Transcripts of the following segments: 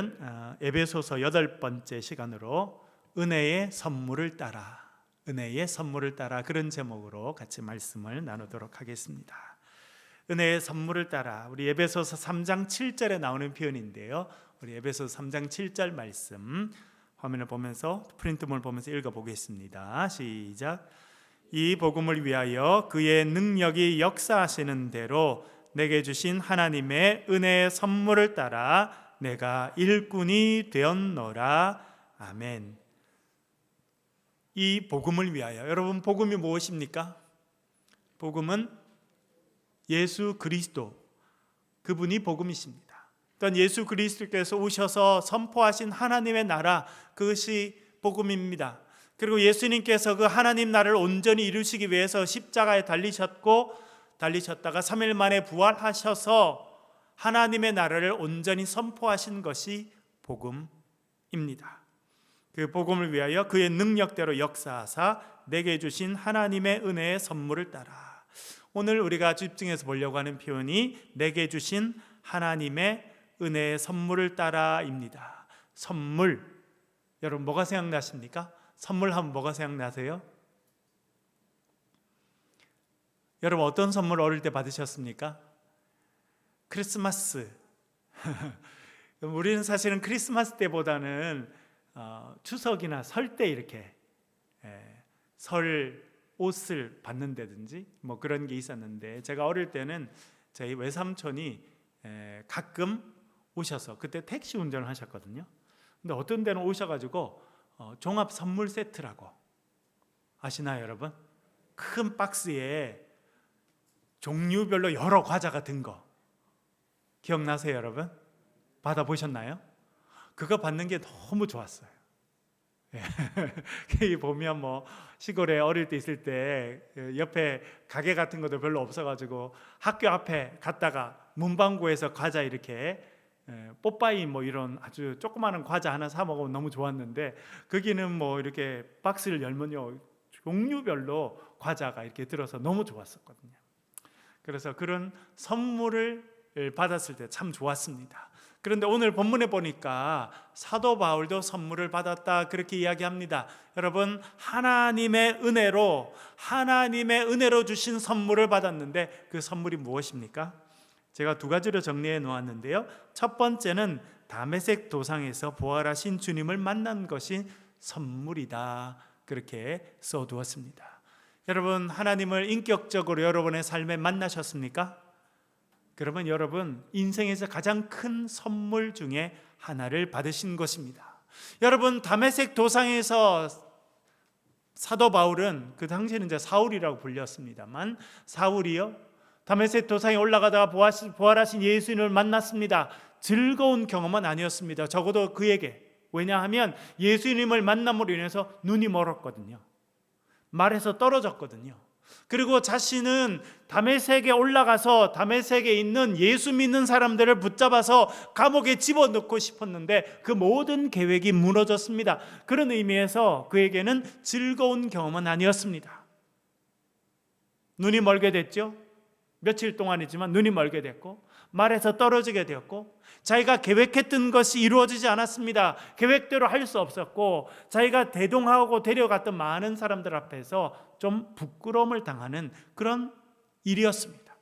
오늘은 에베소서 8번째 시간으로 은혜의 선물을 따라, 은혜의 선물을 따라, 그런 제목으로 같이 말씀을 나누도록 하겠습니다. 은혜의 선물을 따라, 우리 에베소서 3장 7절에 나오는 표현인데요, 우리 에베소서 3장 7절 말씀 화면을 보면서, 프린트물 보면서 읽어보겠습니다. 시작. 이 복음을 위하여 그의 능력이 역사하시는 대로 내게 주신 하나님의 은혜의 선물을 따라 내가 일꾼이 되었노라. 아멘. 이 복음을 위하여, 여러분, 복음이 무엇입니까? 복음은 예수 그리스도, 그분이 복음이십니다. 또한 예수 그리스도께서 오셔서 선포하신 하나님의 나라, 그것이 복음입니다. 그리고 예수님께서 그 하나님 나라를 온전히 이루시기 위해서 십자가에 달리셨다가 3일 만에 부활하셔서 하나님의 나라를 온전히 선포하신 것이 복음입니다. 그 복음을 위하여 그의 능력대로 역사하사 내게 주신 하나님의 은혜의 선물을 따라, 오늘 우리가 집중해서 보려고 하는 표현이 내게 주신 하나님의 은혜의 선물을 따라입니다. 선물, 여러분 뭐가 생각나십니까? 선물하면 뭐가 생각나세요? 여러분 어떤 선물 어릴 때 받으셨습니까? 크리스마스. 우리는 사실은 크리스마스 때보다는 추석이나 설 때 이렇게 설 옷을 받는다든지 뭐 그런 게 있었는데, 제가 어릴 때는 저희 외삼촌이 가끔 오셔서, 그때 택시 운전을 하셨거든요. 근데 어떤 데는 오셔가지고 종합 선물 세트라고, 아시나요 여러분? 큰 박스에 종류별로 여러 과자가 든 거 기억나세요 여러분? 받아보셨나요? 그거 받는 게 너무 좋았어요. 보면 뭐 시골에 어릴 때 있을 때 옆에 가게 같은 것도 별로 없어가지고 학교 앞에 갔다가 문방구에서 과자 이렇게 뽀빠이 뭐 이런 아주 조그마한 과자 하나 사 먹으면 너무 좋았는데, 거기는 뭐 이렇게 박스를 열면요 종류별로 과자가 이렇게 들어서 너무 좋았었거든요. 그래서 그런 선물을 받았을 때 참 좋았습니다. 그런데 오늘 본문에 보니까 사도 바울도 선물을 받았다, 그렇게 이야기합니다. 여러분, 하나님의 은혜로 주신 선물을 받았는데 그 선물이 무엇입니까? 제가 두 가지로 정리해 놓았는데요. 첫 번째는 다메섹 도상에서 부활하신 주님을 만난 것이 선물이다, 그렇게 써두었습니다. 여러분, 하나님을 인격적으로 여러분의 삶에 만나셨습니까? 그러면 여러분 인생에서 가장 큰 선물 중에 하나를 받으신 것입니다. 여러분, 다메섹 도상에서 사도 바울은, 그 당시에는 이제 사울이라고 불렸습니다만, 사울이요 다메섹 도상에 올라가다가 부활하신 예수님을 만났습니다. 즐거운 경험은 아니었습니다. 적어도 그에게. 왜냐하면 예수님을 만남으로 인해서 눈이 멀었거든요. 말에서 떨어졌거든요. 그리고 자신은 다메섹에 올라가서 다메섹에 있는 예수 믿는 사람들을 붙잡아서 감옥에 집어넣고 싶었는데 그 모든 계획이 무너졌습니다. 그런 의미에서 그에게는 즐거운 경험은 아니었습니다. 눈이 멀게 됐죠. 며칠 동안이지만 눈이 멀게 됐고, 말에서 떨어지게 되었고, 자기가 계획했던 것이 이루어지지 않았습니다. 계획대로 할 수 없었고, 자기가 대동하고 데려갔던 많은 사람들 앞에서 좀 부끄러움을 당하는 그런 일이었습니다.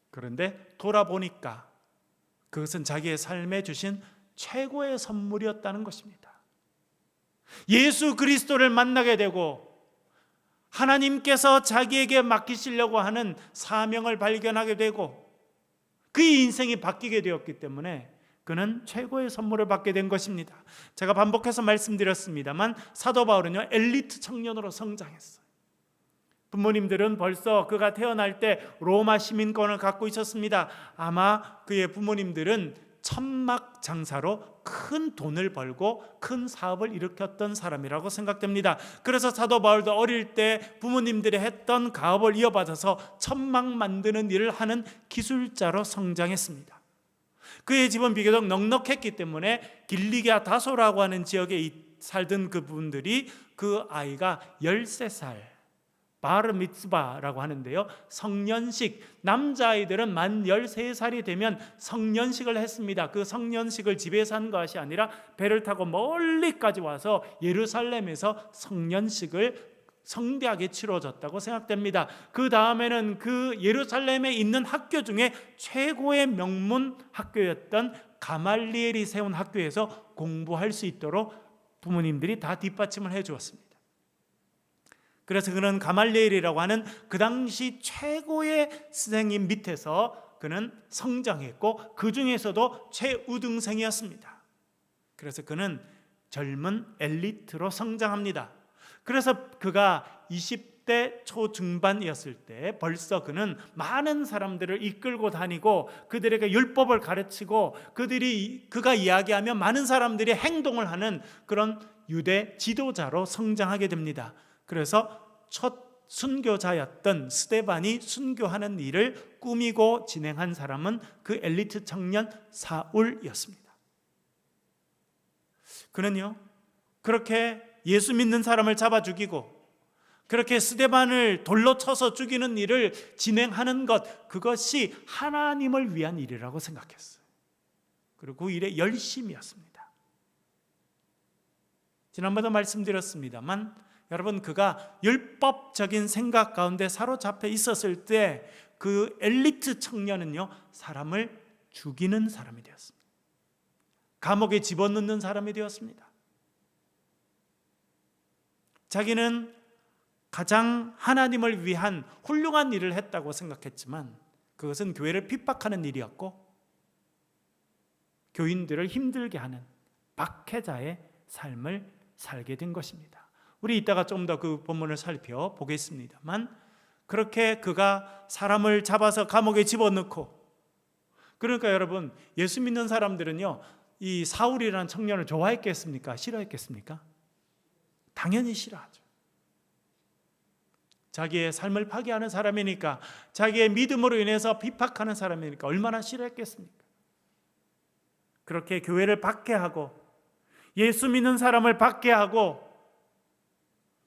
그런데 돌아보니까 그것은 자기의 삶에 주신 최고의 선물이었다는 것입니다. 예수 그리스도를 만나게 되고 하나님께서 자기에게 맡기시려고 하는 사명을 발견하게 되고 그의 인생이 바뀌게 되었기 때문에 그는 최고의 선물을 받게 된 것입니다. 제가 반복해서 말씀드렸습니다만 사도 바울은요 엘리트 청년으로 성장했어요. 부모님들은 벌써 그가 태어날 때 로마 시민권을 갖고 있었습니다. 아마 그의 부모님들은 천막 장사로 큰 돈을 벌고 큰 사업을 일으켰던 사람이라고 생각됩니다. 그래서 사도 바울도 어릴 때 부모님들이 했던 가업을 이어받아서 천막 만드는 일을 하는 기술자로 성장했습니다. 그의 집은 비교적 넉넉했기 때문에 길리기아 다소라고 하는 지역에 살던 그분들이 그 아이가 13살 바르 미츠바라고 하는데요, 성년식, 남자아이들은 만 13살이 되면 성년식을 했습니다. 그 성년식을 집에서 한 것이 아니라 배를 타고 멀리까지 와서 예루살렘에서 성년식을 성대하게 치러졌다고 생각됩니다. 그 다음에는 그 예루살렘에 있는 학교 중에 최고의 명문 학교였던 가말리엘이 세운 학교에서 공부할 수 있도록 부모님들이 다 뒷받침을 해 주었습니다. 그래서 그는 가말리엘이라고 하는 그 당시 최고의 선생님 밑에서 그는 성장했고, 그 중에서도 최우등생이었습니다. 그래서 그는 젊은 엘리트로 성장합니다. 그래서 그가 20대 초중반이었을 때 벌써 그는 많은 사람들을 이끌고 다니고 그들에게 율법을 가르치고 그가 이야기하면 많은 사람들이 행동을 하는 그런 유대 지도자로 성장하게 됩니다. 그래서 첫 순교자였던 스데반이 순교하는 일을 꾸미고 진행한 사람은 그 엘리트 청년 사울이었습니다. 그는요, 그렇게 예수 믿는 사람을 잡아 죽이고 그렇게 스데반을 돌로 쳐서 죽이는 일을 진행하는 것, 그것이 하나님을 위한 일이라고 생각했어요. 그리고 그 일에 열심이었습니다. 지난번에 말씀드렸습니다만, 여러분, 그가 율법적인 생각 가운데 사로잡혀 있었을 때 그 엘리트 청년은요, 사람을 죽이는 사람이 되었습니다. 감옥에 집어넣는 사람이 되었습니다. 자기는 가장 하나님을 위한 훌륭한 일을 했다고 생각했지만 그것은 교회를 핍박하는 일이었고 교인들을 힘들게 하는 박해자의 삶을 살게 된 것입니다. 우리 이따가 좀 더 그 본문을 살펴보겠습니다만, 그렇게 그가 사람을 잡아서 감옥에 집어넣고, 그러니까 여러분, 예수 믿는 사람들은요, 이 사울이라는 청년을 좋아했겠습니까? 싫어했겠습니까? 당연히 싫어하죠. 자기의 삶을 파괴하는 사람이니까, 자기의 믿음으로 인해서 비박하는 사람이니까 얼마나 싫어했겠습니까? 그렇게 교회를 박해하고 예수 믿는 사람을 박해하고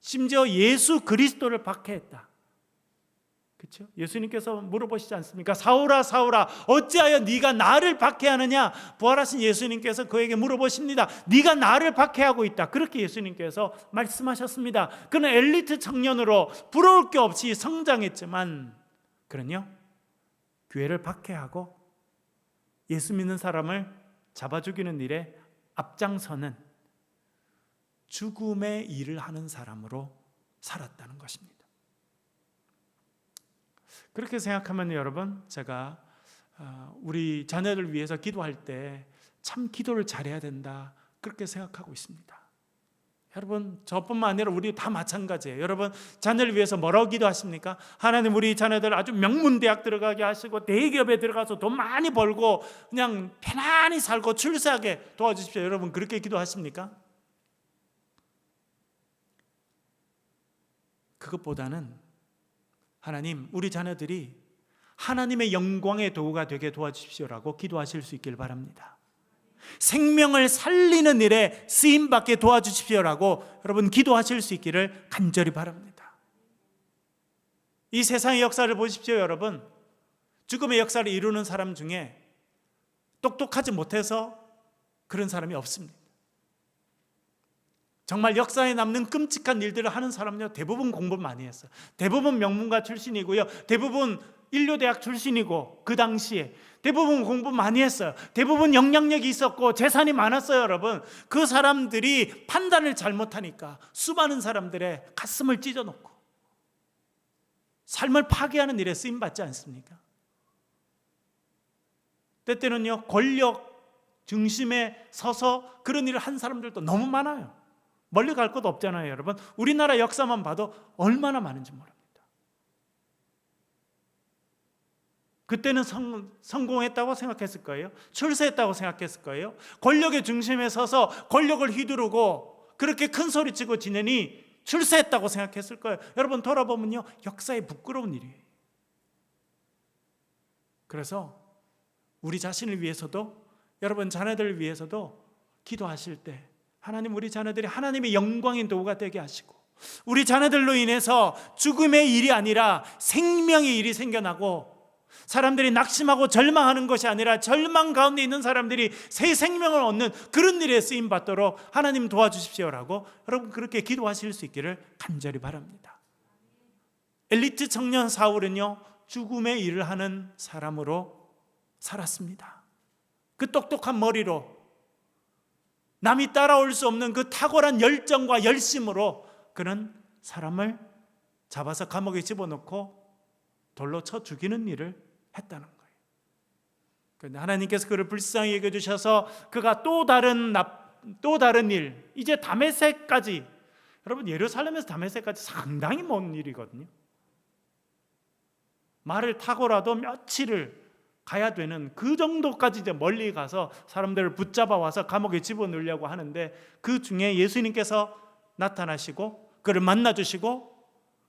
심지어 예수 그리스도를 박해했다. 그렇죠? 예수님께서 물어보시지 않습니까? 사울아 사울아 어찌하여 네가 나를 박해하느냐? 부활하신 예수님께서 그에게 물어보십니다. 네가 나를 박해하고 있다. 그렇게 예수님께서 말씀하셨습니다. 그는 엘리트 청년으로 부러울 게 없이 성장했지만 그는요, 교회를 박해하고 예수 믿는 사람을 잡아 죽이는 일에 앞장서는 죽음의 일을 하는 사람으로 살았다는 것입니다. 그렇게 생각하면 여러분, 제가 우리 자녀들 위해서 기도할 때 참 기도를 잘해야 된다, 그렇게 생각하고 있습니다. 여러분, 저뿐만 아니라 우리 다 마찬가지예요. 여러분, 자녀를 위해서 뭐라고 기도하십니까? 하나님, 우리 자녀들 아주 명문대학 들어가게 하시고 대기업에 들어가서 돈 많이 벌고 그냥 편안히 살고 출세하게 도와주십시오. 여러분, 그렇게 기도하십니까? 그것보다는 하나님, 우리 자녀들이 하나님의 영광의 도구가 되게 도와주십시오라고 기도하실 수 있길 바랍니다. 생명을 살리는 일에 쓰임받게 도와주십시오라고 여러분 기도하실 수 있기를 간절히 바랍니다. 이 세상의 역사를 보십시오. 여러분, 죽음의 역사를 이루는 사람 중에 똑똑하지 못해서 그런 사람이 없습니다. 정말 역사에 남는 끔찍한 일들을 하는 사람은요, 대부분 공부 많이 했어요. 대부분 명문가 출신이고요, 대부분 인류대학 출신이고, 그 당시에 대부분 공부 많이 했어요. 대부분 영향력이 있었고 재산이 많았어요. 여러분, 그 사람들이 판단을 잘못하니까 수많은 사람들의 가슴을 찢어놓고 삶을 파괴하는 일에 쓰임받지 않습니까? 때때는요, 권력 중심에 서서 그런 일을 한 사람들도 너무 많아요. 멀리 갈 것도 없잖아요. 여러분, 우리나라 역사만 봐도 얼마나 많은지 모릅니다. 그때는 성공했다고 생각했을 거예요. 출세했다고 생각했을 거예요. 권력의 중심에 서서 권력을 휘두르고 그렇게 큰 소리치고 지내니 출세했다고 생각했을 거예요. 여러분, 돌아보면요, 역사에 부끄러운 일이에요. 그래서 우리 자신을 위해서도, 여러분 자녀들을 위해서도 기도하실 때 하나님, 우리 자녀들이 하나님의 영광인 도구가 되게 하시고 우리 자녀들로 인해서 죽음의 일이 아니라 생명의 일이 생겨나고, 사람들이 낙심하고 절망하는 것이 아니라 절망 가운데 있는 사람들이 새 생명을 얻는 그런 일에 쓰임 받도록 하나님 도와주십시오라고 여러분 그렇게 기도하실 수 있기를 간절히 바랍니다. 엘리트 청년 사울은요, 죽음의 일을 하는 사람으로 살았습니다. 그 똑똑한 머리로, 남이 따라올 수 없는 그 탁월한 열정과 열심으로 그는 사람을 잡아서 감옥에 집어넣고 돌로 쳐 죽이는 일을 했다는 거예요. 그런데 하나님께서 그를 불쌍히 여겨주셔서 그가 또 다른 일, 이제 다메섹까지, 여러분 예루살렘에서 다메섹까지 상당히 먼 일이거든요. 말을 타고라도 며칠을 가야 되는 그 정도까지 이제 멀리 가서 사람들을 붙잡아 와서 감옥에 집어넣으려고 하는데, 그 중에 예수님께서 나타나시고 그를 만나주시고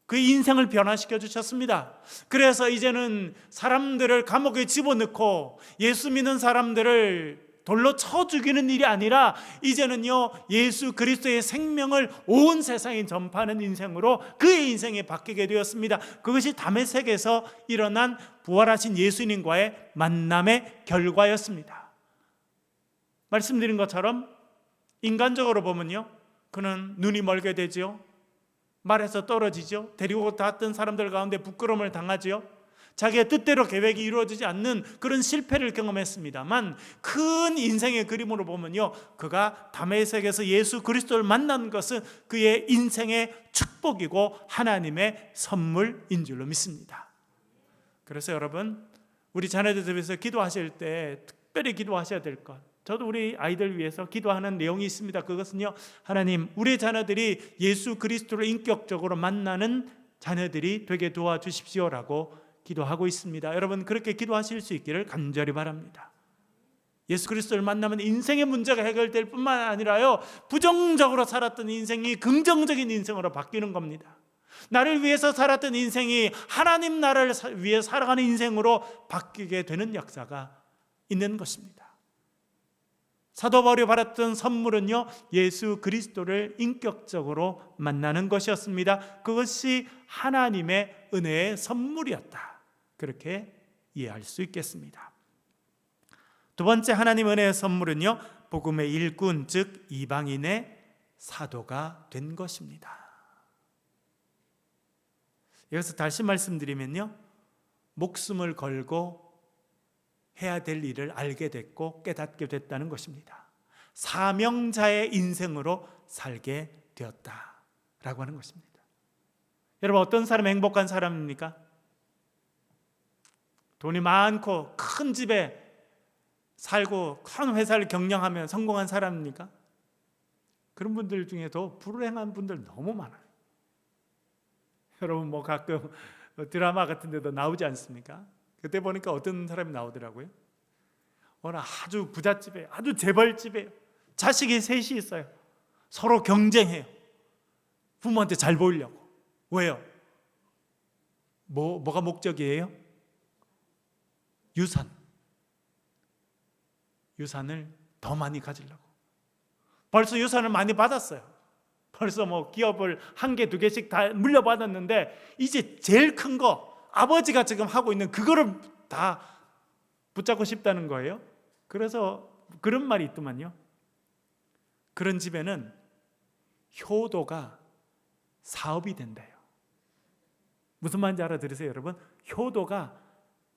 그의 인생을 변화시켜 주셨습니다. 그래서 이제는 사람들을 감옥에 집어넣고 예수 믿는 사람들을 돌로 쳐 죽이는 일이 아니라 이제는요, 예수 그리스도의 생명을 온 세상에 전파하는 인생으로 그의 인생이 바뀌게 되었습니다. 그것이 다메섹에서 일어난 부활하신 예수님과의 만남의 결과였습니다. 말씀드린 것처럼 인간적으로 보면요, 그는 눈이 멀게 되지요. 말에서 떨어지죠. 데리고 갔던 사람들 가운데 부끄러움을 당하지요. 자기의 뜻대로 계획이 이루어지지 않는 그런 실패를 경험했습니다만, 큰 인생의 그림으로 보면요, 그가 다메섹에서 예수 그리스도를 만난 것은 그의 인생의 축복이고 하나님의 선물인 줄로 믿습니다. 그래서 여러분, 우리 자녀들 위해서 기도하실 때 특별히 기도하셔야 될 것, 저도 우리 아이들 위해서 기도하는 내용이 있습니다. 그것은요, 하나님, 우리 자녀들이 예수 그리스도를 인격적으로 만나는 자녀들이 되게 도와주십시오라고 기도하고 있습니다. 여러분 그렇게 기도하실 수 있기를 간절히 바랍니다. 예수 그리스도를 만나면 인생의 문제가 해결될 뿐만 아니라요, 부정적으로 살았던 인생이 긍정적인 인생으로 바뀌는 겁니다. 나를 위해서 살았던 인생이 하나님 나라를 위해 살아가는 인생으로 바뀌게 되는 역사가 있는 것입니다. 사도 바울이 받았던 선물은요, 예수 그리스도를 인격적으로 만나는 것이었습니다. 그것이 하나님의 은혜의 선물이었다, 그렇게 이해할 수 있겠습니다. 두 번째 하나님 은혜의 선물은요, 복음의 일꾼, 즉 이방인의 사도가 된 것입니다. 여기서 다시 말씀드리면요, 목숨을 걸고 해야 될 일을 알게 됐고 깨닫게 됐다는 것입니다. 사명자의 인생으로 살게 되었다라고 하는 것입니다. 여러분, 어떤 사람이 행복한 사람입니까? 돈이 많고 큰 집에 살고 큰 회사를 경영하며 성공한 사람입니까? 그런 분들 중에도 불행한 분들 너무 많아요. 여러분 가끔 드라마 같은 데도 나오지 않습니까? 그때 보니까 어떤 사람이 나오더라고요. 어느 아주 부잣집에, 아주 재벌집에 자식이 셋이 있어요. 서로 경쟁해요. 부모한테 잘 보이려고. 왜요? 뭐가 목적이에요? 유산을 더 많이 가지려고. 벌써 유산을 많이 받았어요. 벌써 기업을 1개, 2개씩 다 물려받았는데 이제 제일 큰 거, 아버지가 지금 하고 있는 그거를 다 붙잡고 싶다는 거예요. 그래서 그런 말이 있더만요. 그런 집에는 효도가 사업이 된대요. 무슨 말인지 알아들으세요, 여러분? 효도가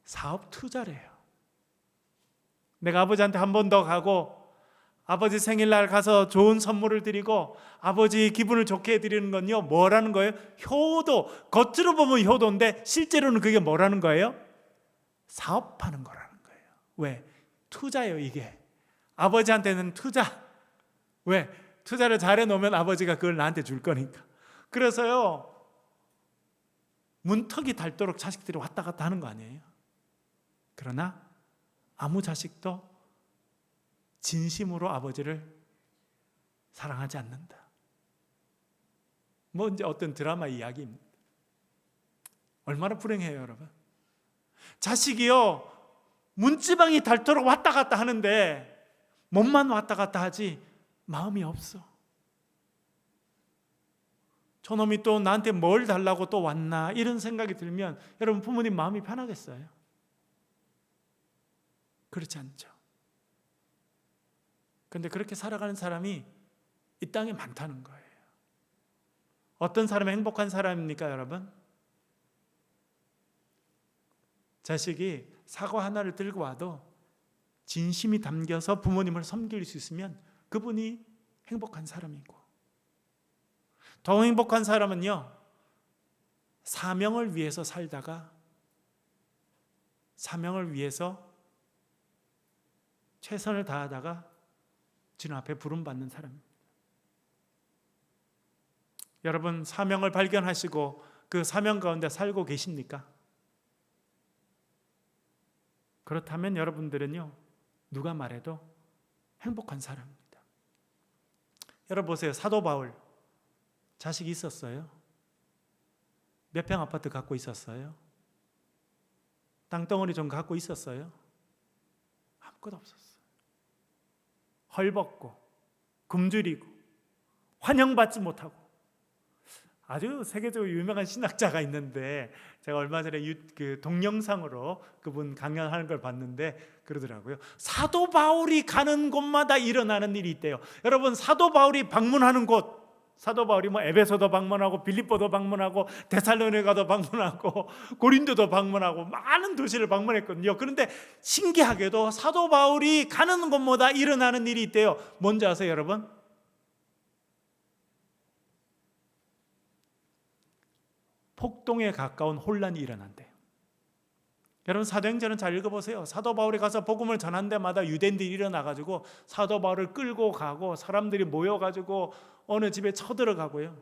사업 투자래요. 내가 아버지한테 한 번 더 가고 아버지 생일날 가서 좋은 선물을 드리고 아버지 기분을 좋게 해드리는 건요, 뭐라는 거예요? 효도. 겉으로 보면 효도인데 실제로는 그게 뭐라는 거예요? 사업하는 거라는 거예요. 왜? 투자예요. 이게 아버지한테는 투자. 왜? 투자를 잘해 놓으면 아버지가 그걸 나한테 줄 거니까. 그래서요, 문턱이 닳도록 자식들이 왔다 갔다 하는 거 아니에요? 그러나 아무 자식도 진심으로 아버지를 사랑하지 않는다. 이제 어떤 드라마 이야기입니다. 얼마나 불행해요, 여러분. 자식이요, 문지방이 닳도록 왔다 갔다 하는데 몸만 왔다 갔다 하지 마음이 없어. 저놈이 또 나한테 뭘 달라고 또 왔나 이런 생각이 들면 여러분 부모님 마음이 편하겠어요? 그렇지 않죠. 그런데 그렇게 살아가는 사람이 이 땅에 많다는 거예요. 어떤 사람이 행복한 사람입니까, 여러분? 자식이 사과 하나를 들고 와도 진심이 담겨서 부모님을 섬길 수 있으면 그분이 행복한 사람이고, 더 행복한 사람은요, 사명을 위해서 살다가 사명을 위해서 최선을 다하다가 주님 앞에 부름받는 사람입니다. 여러분, 사명을 발견하시고 그 사명 가운데 살고 계십니까? 그렇다면 여러분들은요, 누가 말해도 행복한 사람입니다. 여러분 보세요. 사도 바울 자식이 있었어요? 몇 평 아파트 갖고 있었어요? 땅덩어리 좀 갖고 있었어요? 아무것도 없었어요. 헐벗고 굶주리고 환영받지 못하고, 아주 세계적으로 유명한 신학자가 있는데 제가 얼마 전에 그 동영상으로 그분 강연하는 걸 봤는데 그러더라고요. 사도 바울이 가는 곳마다 일어나는 일이 있대요. 여러분, 사도 바울이 방문하는 곳, 사도 바울이 뭐 에베소도 방문하고 빌립보도 방문하고 데살로니가도 방문하고 고린도도 방문하고 많은 도시를 방문했거든요. 그런데 신기하게도 사도 바울이 가는 곳마다 일어나는 일이 있대요. 뭔지 아세요, 여러분? 폭동에 가까운 혼란이 일어난대요. 여러분, 사도행전은 잘 읽어보세요. 사도 바울이 가서 복음을 전한 데마다 유대인들이 일어나가지고 사도 바울을 끌고 가고 사람들이 모여가지고 어느 집에 쳐들어가고요.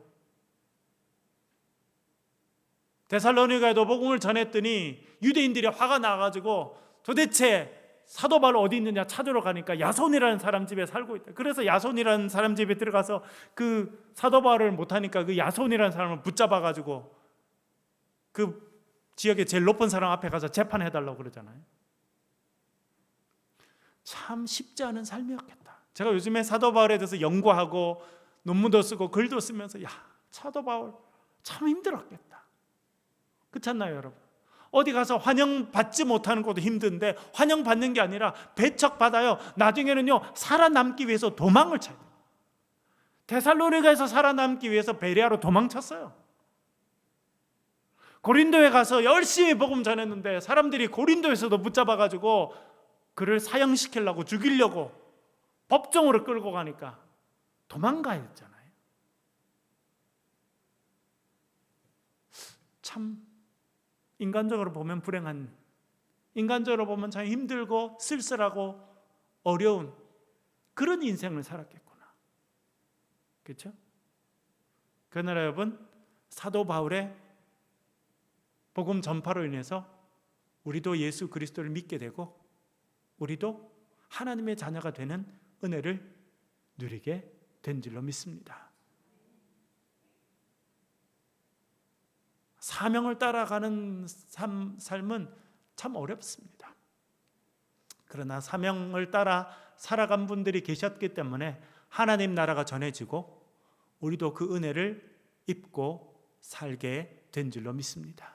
데살로니가에도 복음을 전했더니 유대인들이 화가 나가지고 도대체 사도 바울 어디 있느냐 찾으러 가니까 야손이라는 사람 집에 살고 있다. 그래서 야손이라는 사람 집에 들어가서 그 사도 바울을 못하니까 그 야손이라는 사람을 붙잡아가지고 그 지역의 제일 높은 사람 앞에 가서 재판해달라고 그러잖아요. 참 쉽지 않은 삶이었겠다. 제가 요즘에 사도 바울에 대해서 연구하고 논문도 쓰고 글도 쓰면서 사도 바울 참 힘들었겠다. 그렇지 않나요, 여러분? 어디 가서 환영받지 못하는 것도 힘든데 환영받는 게 아니라 배척받아요. 나중에는요, 살아남기 위해서 도망을 쳐야 돼요. 데살로니가에서 살아남기 위해서 베레아로 도망쳤어요. 고린도에 가서 열심히 복음 전했는데 사람들이 고린도에서도 붙잡아가지고 그를 사형시키려고 죽이려고 법정으로 끌고 가니까 도망가야 했잖아요. 참 인간적으로 보면 불행한, 인간적으로 보면 참 힘들고 쓸쓸하고 어려운 그런 인생을 살았겠구나. 그렇죠? 그러나 여러분, 사도 바울의 복음 전파로 인해서 우리도 예수 그리스도를 믿게 되고 우리도 하나님의 자녀가 되는 은혜를 누리게 된 줄로 믿습니다. 사명을 따라가는 삶은 참 어렵습니다. 그러나 사명을 따라 살아간 분들이 계셨기 때문에 하나님 나라가 전해지고 우리도 그 은혜를 입고 살게 된 줄로 믿습니다.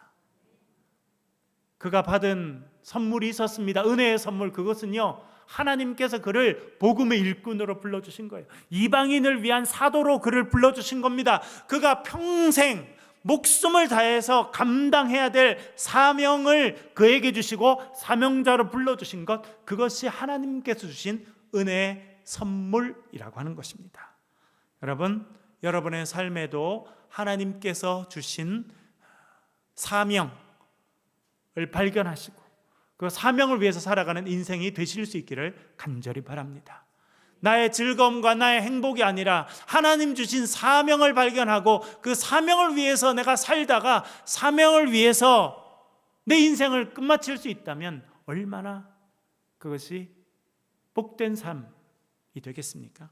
그가 받은 선물이 있었습니다. 은혜의 선물, 그것은요, 하나님께서 그를 복음의 일꾼으로 불러주신 거예요. 이방인을 위한 사도로 그를 불러주신 겁니다. 그가 평생 목숨을 다해서 감당해야 될 사명을 그에게 주시고 사명자로 불러주신 것, 그것이 하나님께서 주신 은혜의 선물이라고 하는 것입니다. 여러분, 여러분의 삶에도 하나님께서 주신 사명을 발견하시고 그 사명을 위해서 살아가는 인생이 되실 수 있기를 간절히 바랍니다. 나의 즐거움과 나의 행복이 아니라 하나님 주신 사명을 발견하고 그 사명을 위해서 내가 살다가 사명을 위해서 내 인생을 끝마칠 수 있다면 얼마나 그것이 복된 삶이 되겠습니까?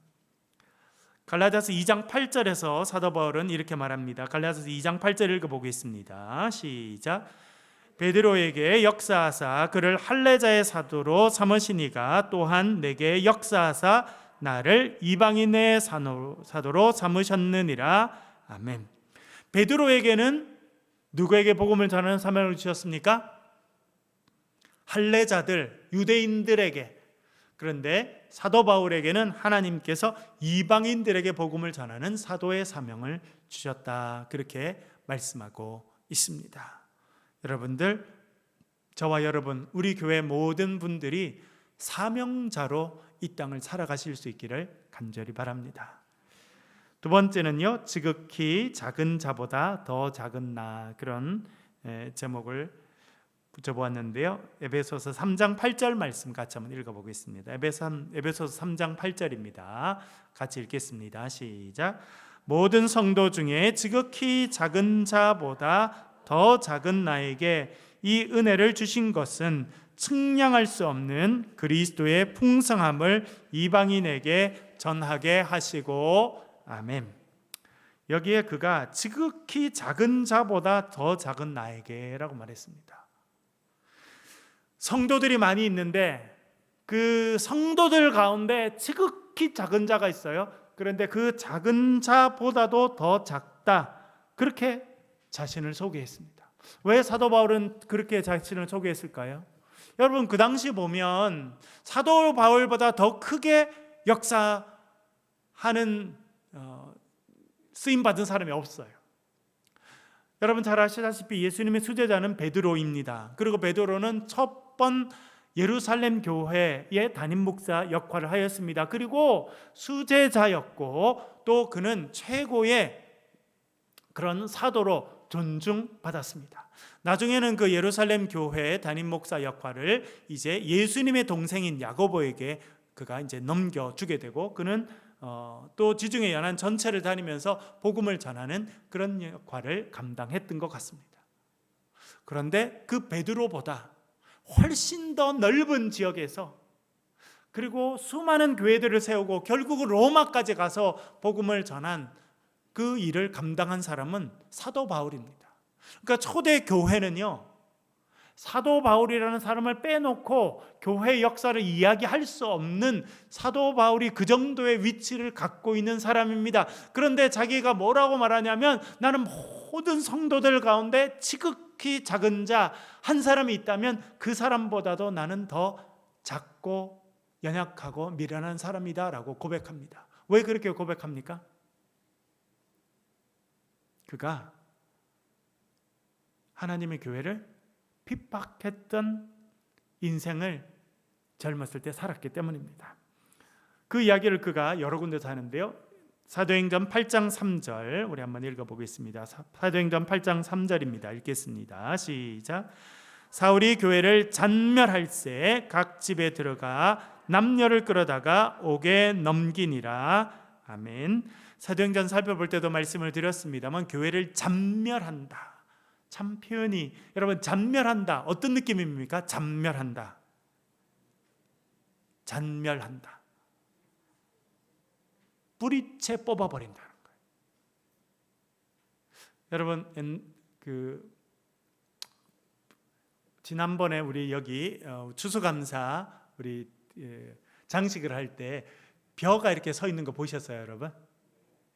갈라디아서 2장 8절에서 사도 바울은 이렇게 말합니다. 갈라디아서 2장 8절 읽어보겠습니다. 시작. 베드로에게 역사하사 그를 할례자의 사도로 삼으시니가 또한 내게 역사하사 나를 이방인의 사도로 삼으셨느니라. 아멘. 베드로에게는 누구에게 복음을 전하는 사명을 주셨습니까? 할례자들, 유대인들에게. 그런데 사도 바울에게는 하나님께서 이방인들에게 복음을 전하는 사도의 사명을 주셨다. 그렇게 말씀하고 있습니다. 여러분들, 저와 여러분, 우리 교회 모든 분들이 사명자로 이 땅을 살아가실 수 있기를 간절히 바랍니다. 두 번째는요, 지극히 작은 자보다 더 작은 나, 그런 제목을 붙여보았는데요. 에베소서 3장 8절 말씀 같이 한번 읽어보겠습니다. 에베소서 3장 8절입니다. 같이 읽겠습니다. 시작. 모든 성도 중에 지극히 작은 자보다 더 작은 나에게 이 은혜를 주신 것은 측량할 수 없는 그리스도의 풍성함을 이방인에게 전하게 하시고, 아멘. 여기에 그가 지극히 작은 자보다 더 작은 나에게 라고 말했습니다. 성도들이 많이 있는데 그 성도들 가운데 지극히 작은 자가 있어요. 그런데 그 작은 자보다도 더 작다, 그렇게 자신을 소개했습니다. 왜 사도 바울은 그렇게 자신을 소개했을까요? 여러분, 그 당시 보면 사도 바울보다 더 크게 역사하는 쓰임받은 사람이 없어요. 여러분 잘 아시다시피 예수님의 수제자는 베드로입니다. 그리고 베드로는 첫 번 예루살렘 교회의 담임 목사 역할을 하였습니다. 그리고 수제자였고 또 그는 최고의 그런 사도로 존중받았습니다. 나중에는 그 예루살렘 교회의 담임 목사 역할을 이제 예수님의 동생인 야고보에게 그가 이제 넘겨주게 되고, 그는 또 지중해 연안 전체를 다니면서 복음을 전하는 그런 역할을 감당했던 것 같습니다. 그런데 그 베드로보다 훨씬 더 넓은 지역에서, 그리고 수많은 교회들을 세우고 결국은 로마까지 가서 복음을 전한 그 일을 감당한 사람은 사도 바울입니다. 그러니까 초대 교회는요, 사도 바울이라는 사람을 빼놓고 교회 역사를 이야기할 수 없는 사도 바울이 그 정도의 위치를 갖고 있는 사람입니다. 그런데 자기가 뭐라고 말하냐면, 나는 모든 성도들 가운데 지극히 작은 자 한 사람이 있다면 그 사람보다도 나는 더 작고 연약하고 미련한 사람이다 라고 고백합니다. 왜 그렇게 고백합니까? 그가 하나님의 교회를 핍박했던 인생을 젊었을 때 살았기 때문입니다. 그 이야기를 그가 여러 군데서 하는데요. 사도행전 8장 3절 우리 한번 읽어보겠습니다. 사도행전 8장 3절입니다. 읽겠습니다. 시작. 사울이 교회를 잔멸할새 각 집에 들어가 남녀를 끌어다가 옥에 넘기니라. 아멘. 사도행전 살펴볼 때도 말씀을 드렸습니다만 교회를 잔멸한다. 참 표현이, 여러분, 잔멸한다 어떤 느낌입니까? 잔멸한다, 잔멸한다, 뿌리채 뽑아버린다는 거예요. 여러분, 지난번에 우리 여기 추수감사 우리 장식을 할 때 벼가 이렇게 서 있는 거 보셨어요, 여러분?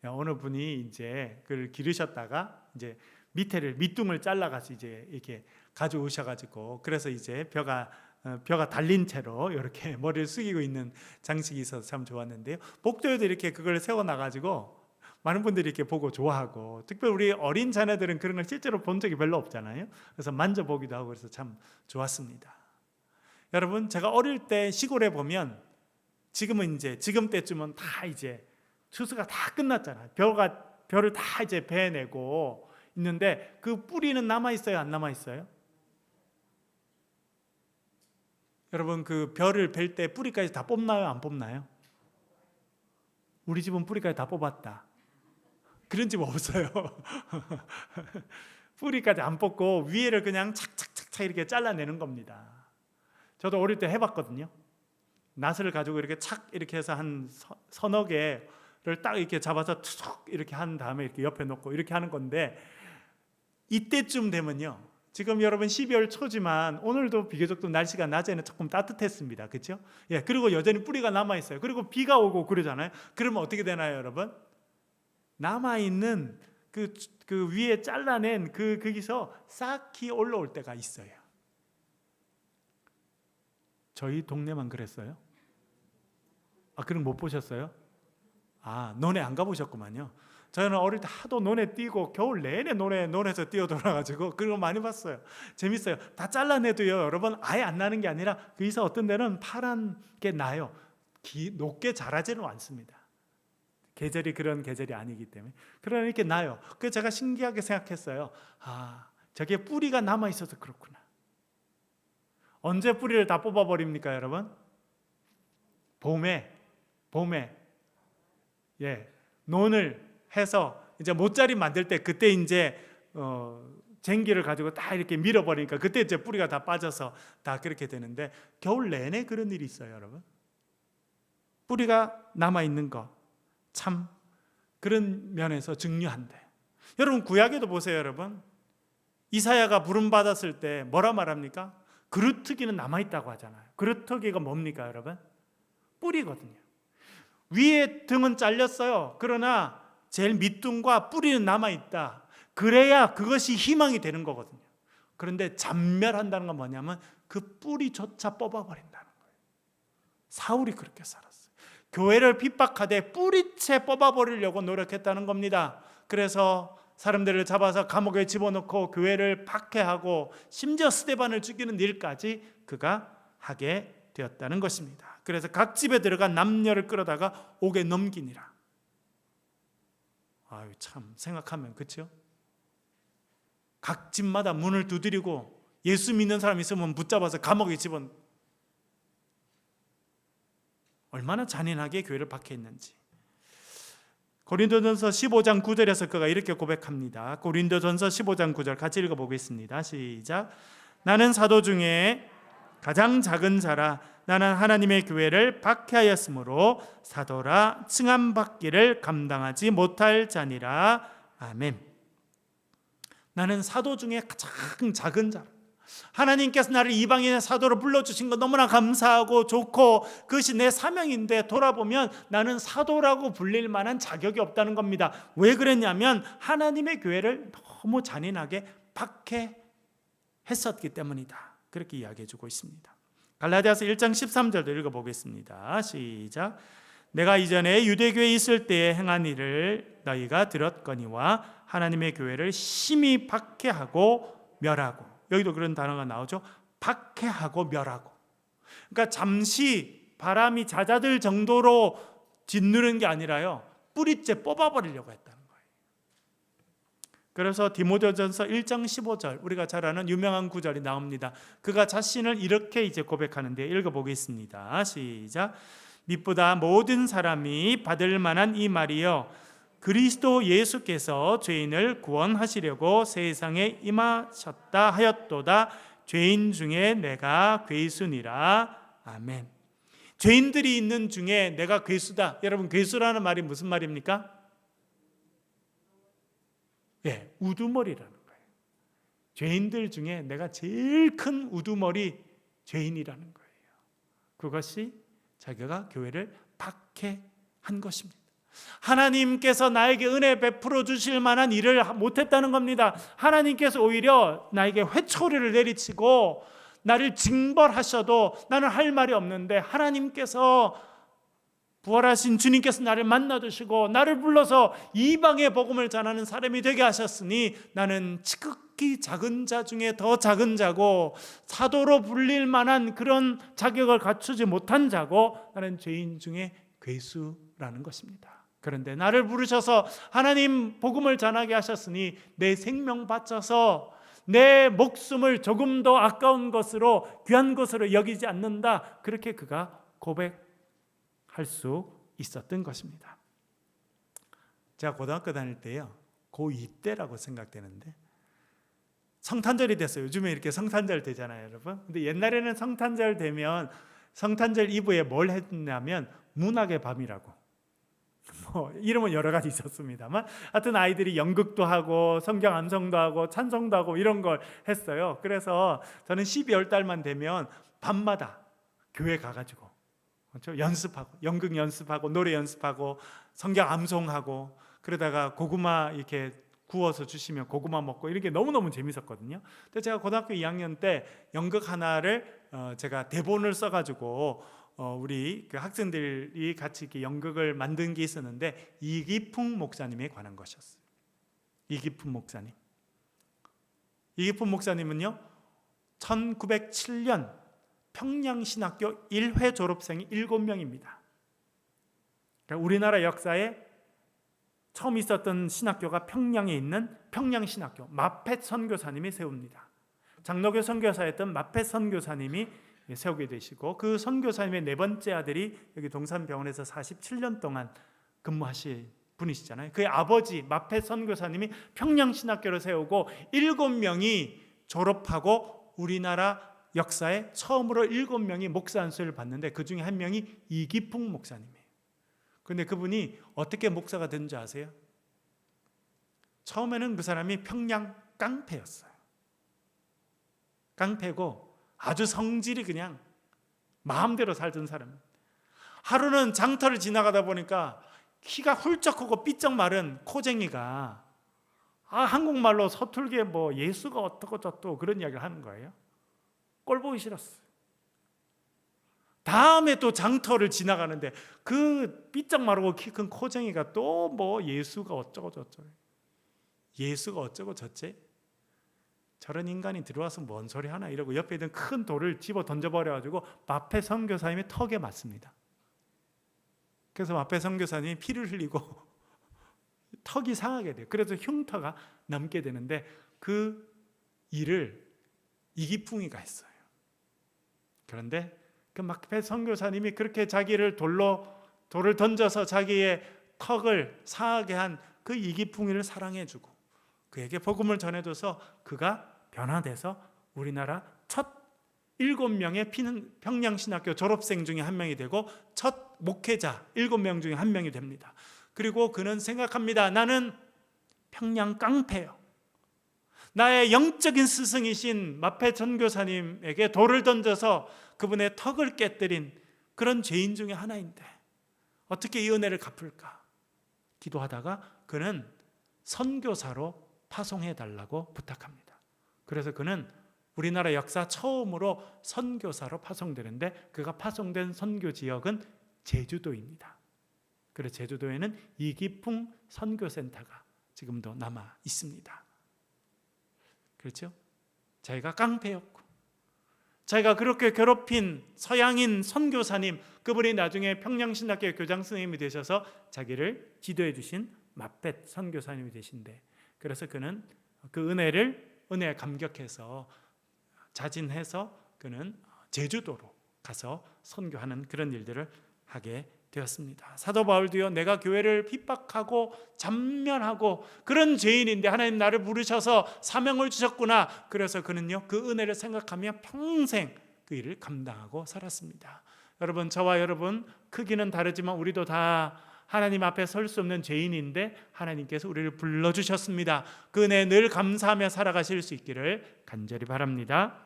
어느 분이 이제 그걸 기르셨다가 이제 밑둥을 잘라가지고 이제 이렇게 가져오셔가지고, 그래서 이제 벼가 달린 채로 이렇게 머리를 숙이고 있는 장식이 있어서 참 좋았는데요. 복도에도 이렇게 그걸 세워놔가지고 많은 분들이 이렇게 보고 좋아하고, 특별히 우리 어린 자녀들은 그런 걸 실제로 본 적이 별로 없잖아요. 그래서 만져보기도 하고 그래서 참 좋았습니다. 여러분, 제가 어릴 때 시골에 보면 지금은 이제 지금 때쯤은 다 이제 추수가 다 끝났잖아요. 벼를 다 이제 베내고 있는데 그 뿌리는 남아 있어요, 안 남아 있어요? 여러분, 그 벼를 벨 때 뿌리까지 다 뽑나요, 안 뽑나요? 우리 집은 뿌리까지 다 뽑았다. 그런 집 없어요. 뿌리까지 안 뽑고 위에를 그냥 착착착착 이렇게 잘라내는 겁니다. 저도 어릴 때 해봤거든요. 낫을 가지고 이렇게 착 이렇게 해서 한 서너 개를 딱 이렇게 잡아서 툭 이렇게 한 다음에 이렇게 옆에 놓고 이렇게 하는 건데, 이때쯤 되면요, 지금 여러분 12월 초지만 오늘도 비교적 또 날씨가 낮에는 조금 따뜻했습니다. 그렇죠? 예, 그리고 여전히 뿌리가 남아 있어요. 그리고 비가 오고 그러잖아요. 그러면 어떻게 되나요, 여러분? 남아 있는 그 위에 잘라낸 거기서 싹이 올라올 때가 있어요. 저희 동네만 그랬어요? 그럼 못 보셨어요? 논에 안 가보셨구만요. 저는 어릴 때 하도 논에 뛰고 겨울 내내 논에서 뛰어돌아가지고 그런 거 많이 봤어요. 재밌어요. 다 잘라내도요, 여러분, 아예 안 나는 게 아니라 거기서 어떤 데는 파란 게 나요. 높게 자라지는 않습니다. 계절이 그런 계절이 아니기 때문에. 그러나 이렇게 나요. 그래서 제가 신기하게 생각했어요. 저게 뿌리가 남아 있어서 그렇구나. 언제 뿌리를 다 뽑아버립니까, 여러분? 봄에 논을 해서 이제 모짜리 만들 때 그때 이제 쟁기를 가지고 딱 이렇게 밀어버리니까 그때 이제 뿌리가 다 빠져서 다 그렇게 되는데, 겨울 내내 그런 일이 있어요, 여러분. 뿌리가 남아 있는 거 참 그런 면에서 중요한데, 여러분 구약에도 보세요, 여러분. 이사야가 부름 받았을 때 뭐라 말합니까? 그루터기는 남아 있다고 하잖아요. 그루터기가 뭡니까, 여러분? 뿌리거든요. 위에 등은 잘렸어요. 그러나 제일 밑둥과 뿌리는 남아있다. 그래야 그것이 희망이 되는 거거든요. 그런데 잔멸한다는 건 뭐냐면 그 뿌리조차 뽑아버린다는 거예요. 사울이 그렇게 살았어요. 교회를 핍박하되 뿌리채 뽑아버리려고 노력했다는 겁니다. 그래서 사람들을 잡아서 감옥에 집어넣고 교회를 박해하고 심지어 스데반을 죽이는 일까지 그가 하게 되었다는 것입니다. 그래서 각 집에 들어가 남녀를 끌어다가 옥에 넘기니라. 참 생각하면 그렇죠? 각 집마다 문을 두드리고 예수 믿는 사람 있으면 붙잡아서 감옥에 집어넣고, 얼마나 잔인하게 교회를 박해했는지. 고린도전서 15장 9절에서 그가 이렇게 고백합니다. 고린도전서 15장 9절 같이 읽어보겠습니다. 시작. 나는 사도 중에 가장 작은 자라. 나는 하나님의 교회를 박해하였으므로 사도라 칭함받기를 감당하지 못할 자니라. 아멘. 나는 사도 중에 가장 작은 자라. 하나님께서 나를 이방인의 사도로 불러주신 거 너무나 감사하고 좋고 그것이 내 사명인데, 돌아보면 나는 사도라고 불릴 만한 자격이 없다는 겁니다. 왜 그랬냐면 하나님의 교회를 너무 잔인하게 박해했었기 때문이다. 그렇게 이야기해주고 있습니다. 갈라디아서 1장 13절도 읽어보겠습니다. 시작. 내가 이전에 유대교에 있을 때에 행한 일을 너희가 들었거니와 하나님의 교회를 심히 박해하고 멸하고. 여기도 그런 단어가 나오죠. 박해하고 멸하고. 그러니까 잠시 바람이 잦아들 정도로 짓누르는 게 아니라요, 뿌리째 뽑아버리려고 했다는 거예요. 그래서 디모데전서 1장 15절, 우리가 잘 아는 유명한 구절이 나옵니다. 그가 자신을 이렇게 이제 고백하는데 읽어보겠습니다. 시작. 밑보다 모든 사람이 받을 만한 이 말이요, 그리스도 예수께서 죄인을 구원하시려고 세상에 임하셨다 하였도다. 죄인 중에 내가 괴수니라. 아멘. 죄인들이 있는 중에 내가 괴수다. 여러분, 괴수라는 말이 무슨 말입니까? 우두머리라는 거예요. 죄인들 중에 내가 제일 큰 우두머리 죄인이라는 거예요. 그것이 자기가 교회를 박해한 것입니다. 하나님께서 나에게 은혜 베풀어 주실 만한 일을 못했다는 겁니다. 하나님께서 오히려 나에게 회초리를 내리치고 나를 징벌하셔도 나는 할 말이 없는데, 하나님께서 부활하신 주님께서 나를 만나 주시고 나를 불러서 이방의 복음을 전하는 사람이 되게 하셨으니 나는 지극히 작은 자 중에 더 작은 자고 사도로 불릴 만한 그런 자격을 갖추지 못한 자고 나는 죄인 중에 괴수라는 것입니다. 그런데 나를 부르셔서 하나님 복음을 전하게 하셨으니 내 생명 바쳐서 내 목숨을 조금 더 아까운 것으로, 귀한 것으로 여기지 않는다. 그렇게 그가 고백할 수 있었던 것입니다. 제가 고등학교 다닐 때요, 고2 때라고 생각되는데 성탄절이 됐어요. 요즘에 이렇게 성탄절 되잖아요, 여러분. 근데 옛날에는 성탄절 되면 성탄절 이브에 뭘 했냐면 문학의 밤이라고, 이름은 여러 가지 있었습니다만 하여튼 아이들이 연극도 하고 성경 암송도 하고 찬송도 하고 이런 걸 했어요. 그래서 저는 12월 달만 되면 밤마다 교회 가가지고, 그렇죠? 연습하고, 연극 연습하고, 노래 연습하고, 성경 암송하고, 그러다가 고구마 이렇게 구워서 주시면 고구마 먹고 이런 게 너무너무 재밌었거든요. 근데 제가 고등학교 2학년 때 연극 하나를 제가 대본을 써가지고 우리 그 학생들이 같이 이렇게 연극을 만든 게 있었는데 이기풍 목사님에 관한 것이었어요. 이기풍 목사님. 이기풍 목사님은요 1907년 평양신학교 1회 졸업생이 7명입니다. 그러니까 우리나라 역사에 처음 있었던 신학교가 평양에 있는 평양신학교 마펫 선교사님이 세웁니다. 장로교 선교사였던 마펫 선교사님이 세우게 되시고 그 선교사님의 네 번째 아들이 여기 동산병원에서 47년 동안 근무하신 분이시잖아요. 그의 아버지 마펫 선교사님이 평양신학교를 세우고 7명이 졸업하고 우리나라 역사에 처음으로 7명이 목사 안수를 받는데 그 중에 한 명이 이기풍 목사님이에요. 그런데 그분이 어떻게 목사가 된 줄 아세요? 처음에는 그 사람이 평양 깡패였어요. 깡패고 아주 성질이 그냥 마음대로 살던 사람. 하루는 장터를 지나가다 보니까 키가 훌쩍 크고 삐쩍 마른 코쟁이가 한국말로 서툴게 뭐 예수가 어떻고 저쩌고 그런 이야기를 하는 거예요. 꼴 보기 싫었어요. 다음에 또 장터를 지나가는데 그 삐쩍 마르고 키 큰 코쟁이가 또 뭐 예수가 어쩌고 저쩌고 예수가 어쩌고 저쩌 저런 인간이 들어와서 뭔 소리 하나 이러고 옆에 있던 큰 돌을 집어 던져버려가지고 마페 선교사님의 턱에 맞습니다. 그래서 마페 선교사님이 피를 흘리고 턱이 상하게 돼요. 그래서 흉터가 남게 되는데 그 일을 이기풍이가 했어요. 그런데 그 마페 선교사님이 그렇게 자기를 돌을 던져서 자기의 턱을 상하게 한 그 이기풍이를 사랑해주고 그에게 복음을 전해줘서 그가 변화돼서 우리나라 첫 7명의 평양신학교 졸업생 중에 한 명이 되고 첫 목회자 7명 중에 한 명이 됩니다. 그리고 그는 생각합니다. 나는 평양 깡패요. 나의 영적인 스승이신 마페 선교사님에게 돌을 던져서 그분의 턱을 깨뜨린 그런 죄인 중에 하나인데 어떻게 이 은혜를 갚을까? 기도하다가 그는 선교사로 파송해달라고 부탁합니다. 그래서 그는 우리나라 역사 처음으로 선교사로 파송되는데 그가 파송된 선교 지역은 제주도입니다. 그래서 제주도에는 이기풍 선교센터가 지금도 남아 있습니다. 그렇죠? 자기가 깡패였고 자기가 그렇게 괴롭힌 서양인 선교사님 그분이 나중에 평양신학교 교장 선생님이 되셔서 자기를 지도해 주신 마펫 선교사님이 되신데 그래서 그는 그 은혜에 감격해서 자진해서 그는 제주도로 가서 선교하는 그런 일들을 하게 되었습니다. 사도 바울도요 내가 교회를 핍박하고 잔면하고 그런 죄인인데 하나님 나를 부르셔서 사명을 주셨구나. 그래서 그는요 그 은혜를 생각하며 평생 그 일을 감당하고 살았습니다. 여러분 저와 여러분 크기는 다르지만 우리도 다 하나님 앞에 설 수 없는 죄인인데 하나님께서 우리를 불러주셨습니다. 그 은혜에 늘 감사하며 살아가실 수 있기를 간절히 바랍니다.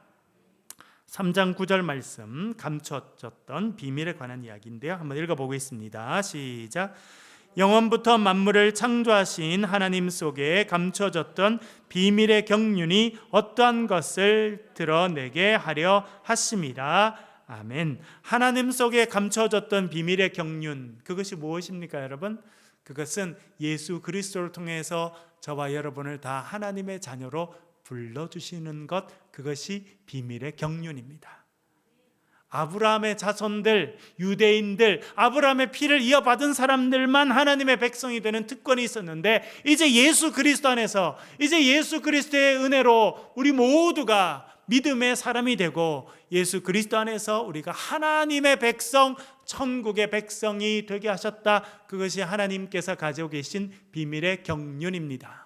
3장 9절 말씀 감춰졌던 비밀에 관한 이야기인데요. 한번 읽어보겠습니다. 시작. 영원부터 만물을 창조하신 하나님 속에 감춰졌던 비밀의 경륜이 어떠한 것을 드러내게 하려 하심이라. 아멘. 하나님 속에 감춰졌던 비밀의 경륜 그것이 무엇입니까 여러분? 그것은 예수 그리스도를 통해서 저와 여러분을 다 하나님의 자녀로 불러주시는 것 그것이 비밀의 경륜입니다. 아브라함의 자손들 유대인들 아브라함의 피를 이어받은 사람들만 하나님의 백성이 되는 특권이 있었는데 이제 예수 그리스도 안에서 이제 예수 그리스도의 은혜로 우리 모두가 믿음의 사람이 되고 예수 그리스도 안에서 우리가 하나님의 백성 천국의 백성이 되게 하셨다. 그것이 하나님께서 가지고 계신 비밀의 경륜입니다.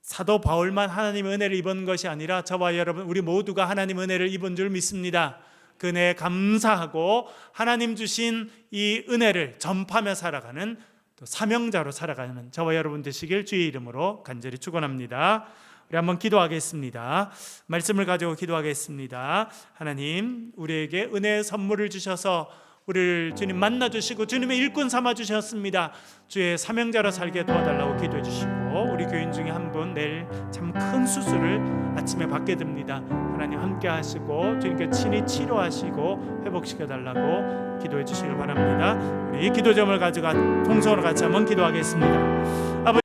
사도 바울만 하나님의 은혜를 입은 것이 아니라 저와 여러분 우리 모두가 하나님의 은혜를 입은 줄 믿습니다. 그 은혜에 감사하고 하나님 주신 이 은혜를 전파하며 살아가는 또 사명자로 살아가는 저와 여러분 되시길 주의 이름으로 간절히 축원합니다. 우리 한번 기도하겠습니다. 말씀을 가지고 기도하겠습니다. 하나님 우리에게 은혜의 선물을 주셔서 우리를 주님 만나주시고 주님의 일꾼 삼아주셨습니다. 주의 사명자로 살게 도와달라고 기도해 주시고, 우리 교인 중에 한 분 내일 참 큰 수술을 아침에 받게 됩니다. 하나님 함께 하시고 주님께 친히 치료하시고 회복시켜달라고 기도해 주시길 바랍니다. 우리 기도점을 가져가 통성으로 같이 한번 기도하겠습니다. 아버지,